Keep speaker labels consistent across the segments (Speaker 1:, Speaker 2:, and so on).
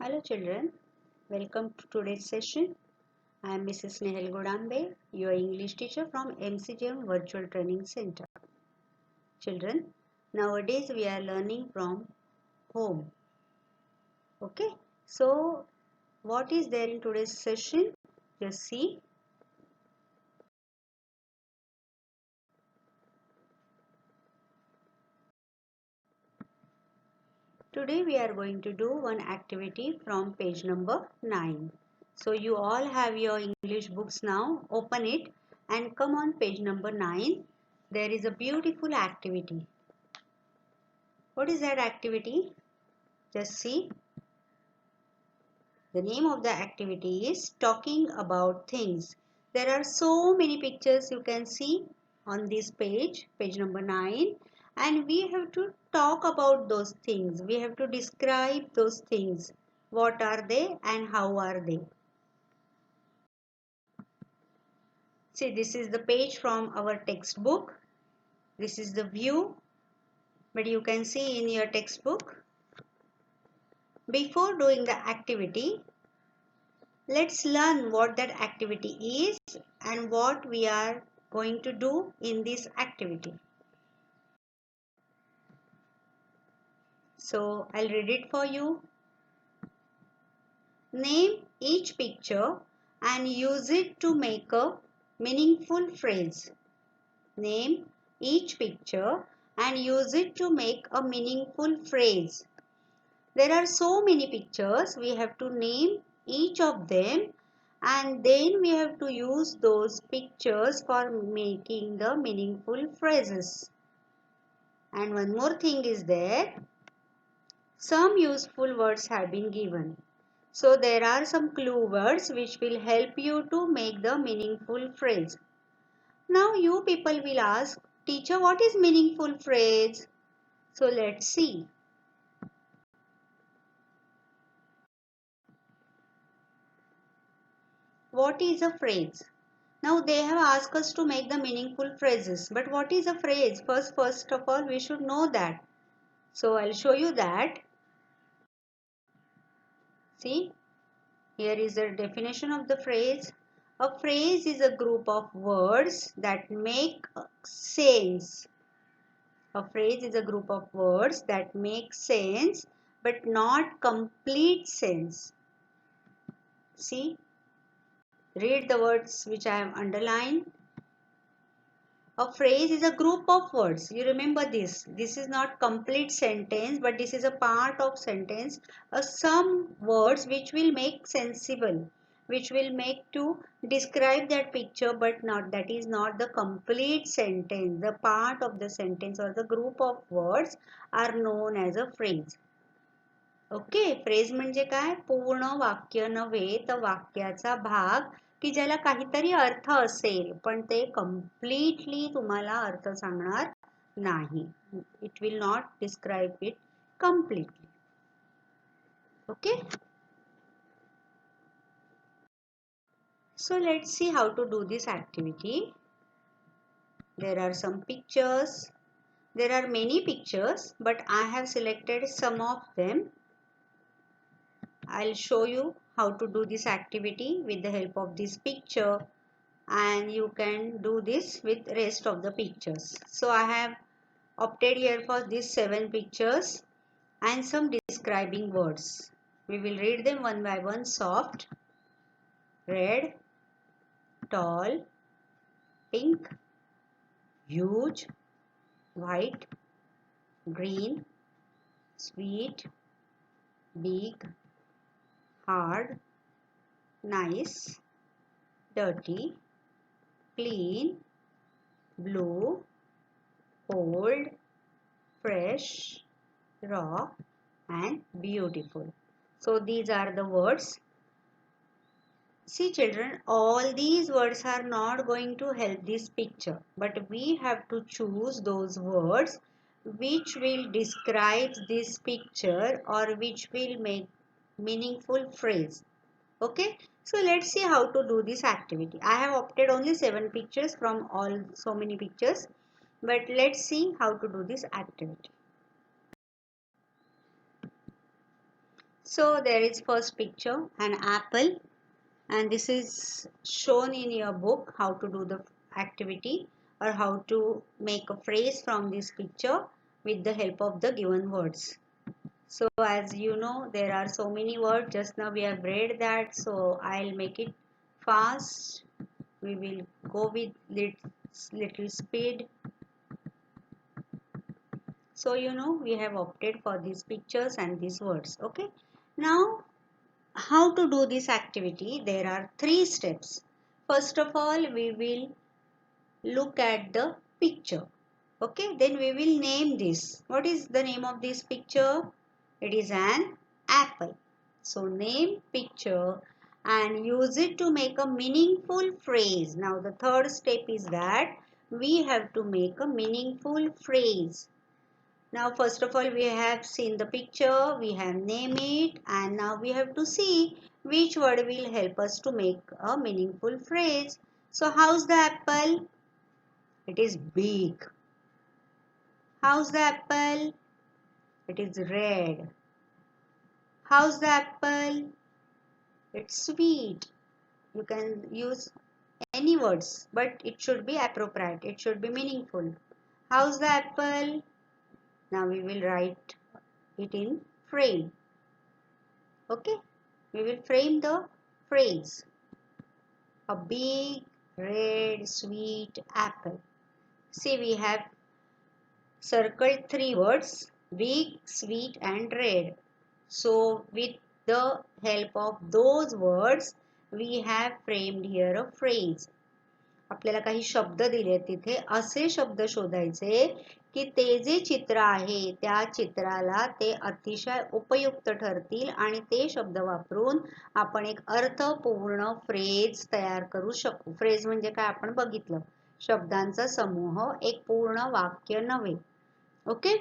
Speaker 1: Hello children, welcome to today's session. I am Mrs. Nehal Godambe, your English teacher from MCGM Virtual Training Center. Children, nowadays we are learning from home. Okay, so what is there in today's session? Just see. Today we are going to do one activity from page number 9. So you all have your English books now. Open it and come on page number 9. There is a beautiful activity. What is that activity? Just see. The name of the activity is talking about things. There are so many pictures you can see on this page, page number 9. And we have to talk about those things. We have to describe those things. What are they and how are they? See, this is the page from our textbook. This is the view. But you can see in your textbook. Before doing the activity, let's learn what that activity is and what we are going to do in this activity. So I'll read it for you. Name each picture and use it to make a meaningful phrase. Name each picture and use it to make a meaningful phrase. There are so many pictures. We have to name each of them and then we have to use those pictures for making the meaningful phrases. And one more thing is there. Some useful words have been given. So there are some clue words which will help you to make the meaningful phrase. Now you people will ask, teacher, what is meaningful phrase? So let's see. What is a phrase? Now they have asked us to make the meaningful phrases. But what is a phrase? First of all, we should know that. So I'll show you that. See, here is the definition of the phrase. A phrase is a group of words that make sense. A phrase is a group of words that make sense but not complete sense. See, read the words which I have underlined. A phrase is a group of words. You remember this. This is not complete sentence, but this is a part of sentence. Some words which will make sensible, which will make to describe that picture, but not that is not the complete sentence. The part of the sentence or the group of words are known as a phrase. Okay phrase म्हणजे काय पूर्ण वाक्य नव्हे तर वाक्याचा भाग की ज्याला काहीतरी अर्थ असेल पण ते कम्प्लिटली तुम्हाला अर्थ सांगणार नाही it will not describe it completely okay so let's see how to do this activity. There are some pictures. There are many pictures but I have selected some of them. I'll show you how to do this activity with the help of this picture and you can do this with rest of the pictures. So I have opted here for these 7 pictures and some describing words. We will read them one by one. Soft, red, tall, pink, huge, white, green, sweet, big, hard, nice, dirty, clean, blue, old, fresh, raw and beautiful. So these are the words. See children, all these words are not going to help this picture, but we have to choose those words which will describe this picture or which will make meaningful phrase. Okay, so let's see how to do this activity. I have opted only 7 pictures from all so many pictures, but let's see how to do this activity. So there is first picture, an apple, and this is shown in your book how to do the activity or how to make a phrase from this picture with the help of the given words. So as you know, there are so many words. Just now we have read that, so I'll make it fast. We will go with little speed. So you know, we have opted for these pictures and these words. Okay. Now, how to do this activity? There are 3 steps. First of all, we will look at the picture. Okay, then we will name this. What is the name of this picture? It is an apple. So name picture and use it to make a meaningful phrase. Now the third step is that we have to make a meaningful phrase. Now first of all we have seen the picture, we have named it, and now we have to see which word will help us to make a meaningful phrase. So how's the apple? It is big. How's the apple? It is red. How's the apple? It's sweet. You can use any words, but it should be appropriate. It should be meaningful. How's the apple? Now we will write it in frame. Okay? We will frame the phrase. A big, red, sweet apple. See, we have circled 3 words: big, sweet and red. So with the help of those words we have framed here a phrase. आपल्याला काही शब्द दिले तिथे असे शब्द शोधायचे की ते जे चित्र आहे त्या चित्राला ते अतिशय उपयुक्त ठरतील आणि ते शब्द वापरून आपण एक अर्थपूर्ण फ्रेज तयार करू शकू. फ्रेज म्हणजे काय आपण बघितलं, शब्दांचा समूह, एक पूर्ण वाक्य नव्हे. ओके.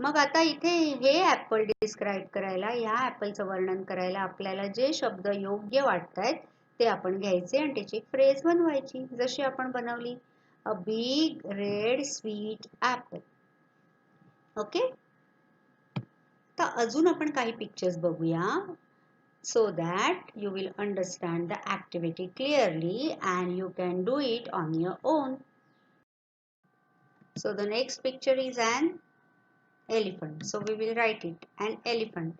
Speaker 1: मग आता इथे हे ॲपल डिस्क्राईब करायला, ह्या ॲपलचं वर्णन करायला आपल्याला जे शब्द योग्य वाटतायत ते आपण घ्यायचे आणि त्याची एक फ्रेज बनवायची, जशी आपण बनवली, a big red sweet Apple. Okay. तर अजून आपण काही पिक्चर्स बघूया, so that you will understand the activity clearly and you can do it on your own. So the next picture is an elephant. So we will write it, an elephant.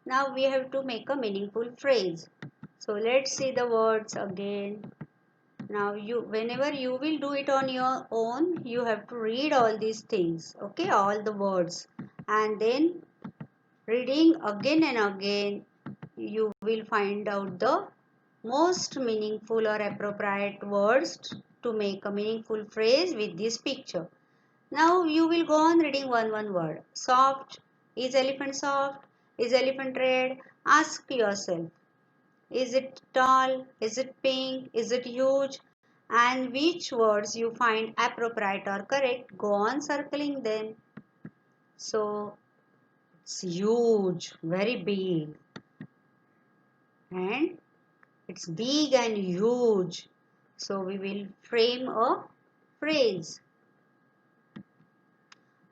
Speaker 1: Now we have to make a meaningful phrase. So let's see the words again. Now whenever you will do it on your own, you have to read all these things, okay, all the words, and then reading again and again you will find out the most meaningful or appropriate words to make a meaningful phrase with this picture. Now you will go on reading one word. Soft. Is elephant soft? Is elephant red? Ask yourself. Is it tall? Is it pink? Is it huge? And which words you find appropriate or correct, go on circling them. So it's huge, very big. And it's big and huge. So we will frame a phrase.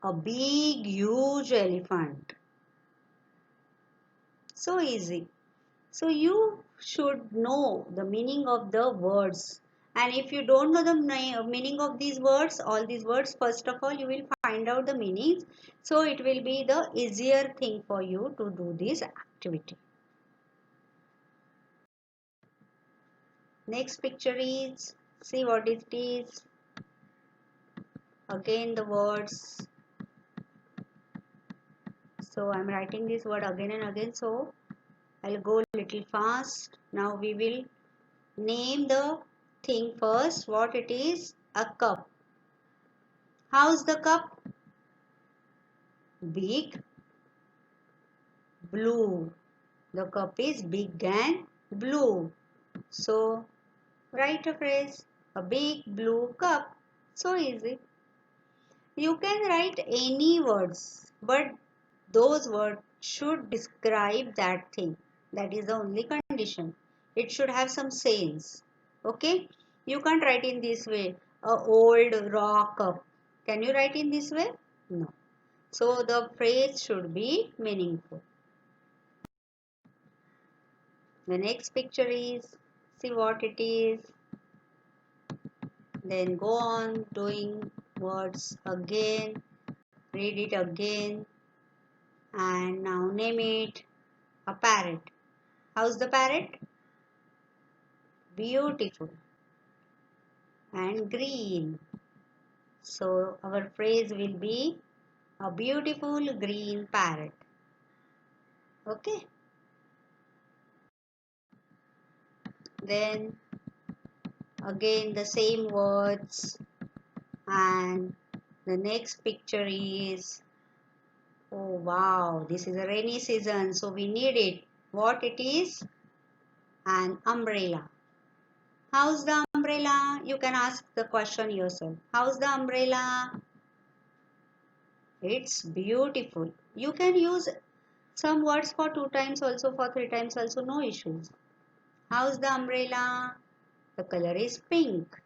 Speaker 1: A big, huge elephant. So easy. So you should know the meaning of the words. And if you don't know the meaning of these words, all these words, first of all, you will find out the meanings. So it will be the easier thing for you to do this activity. Next picture is, see what it is. Again the words. So I am writing this word again and again, so I'll go little fast. Now we will name the thing first. What it is? A cup. How's the cup? Big, blue. The cup is big and blue. So write a phrase. A big blue cup. So easy. You can write any words, but those words should describe that thing. That is the only condition. It should have some sense. Okay? You can't write in this way. A old raw cup. Can you write in this way? No. So the phrase should be meaningful. The next picture is, see what it is. Then go on doing words again, read it again, and now name it a parrot. How's the parrot? Beautiful and green. So our phrase will be a beautiful green parrot. Okay. Then again the same words, and the next picture is, oh wow, this is a rainy season, so we need it. What it is? An umbrella. How's the umbrella? You can ask the question yourself. How's the umbrella? It's beautiful. You can use some words for 2 times also, for 3 times also, no issues. How's the umbrella? The color is pink.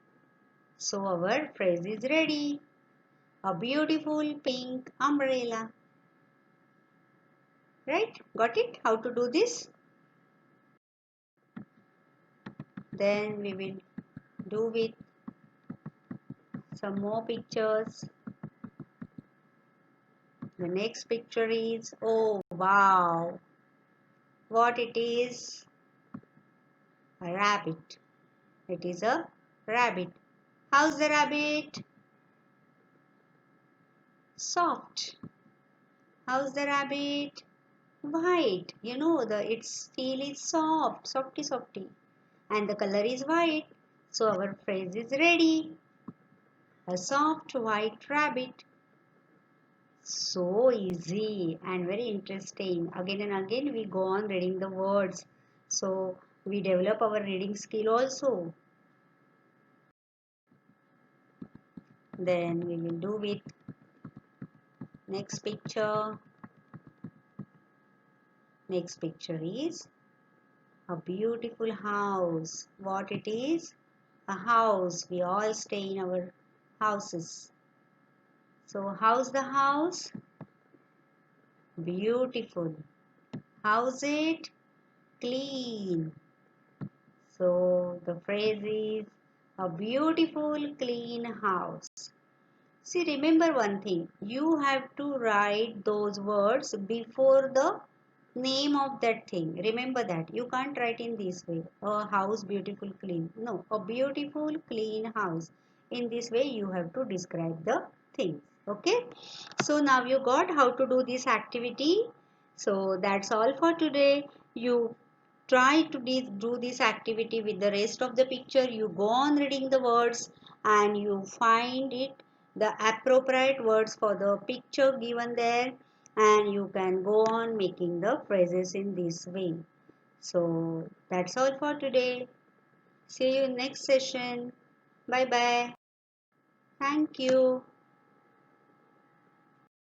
Speaker 1: So our phrase is ready. A beautiful pink umbrella. Right? Got it? How to do this? Then we will do with some more pictures. The next picture is, oh wow, what it is? A rabbit. It is a rabbit. How's the rabbit? Soft. How's the rabbit? White. You know, its feel is soft, softy. And the color is white. So our phrase is ready. A soft white rabbit. So easy and very interesting. Again and again we go on reading the words. So we develop our reading skill also. Then we will do with next picture. Next picture is a beautiful house. What it is? A house. We all stay in our houses. So how's the house? Beautiful. How's it? Clean. So the phrase is a beautiful clean house. See, remember one thing. You have to write those words before the name of that thing. Remember that. You can't write in this way. A house beautiful clean. No, a beautiful clean house. In this way you have to describe the things. Okay. So now you got how to do this activity. So that's all for today. You try to do this activity with the rest of the picture. You go on reading the words and you find it the appropriate words for the picture given there, and you can go on making the phrases in this way. So that's all for today. See you in next session. Bye bye. Thank you.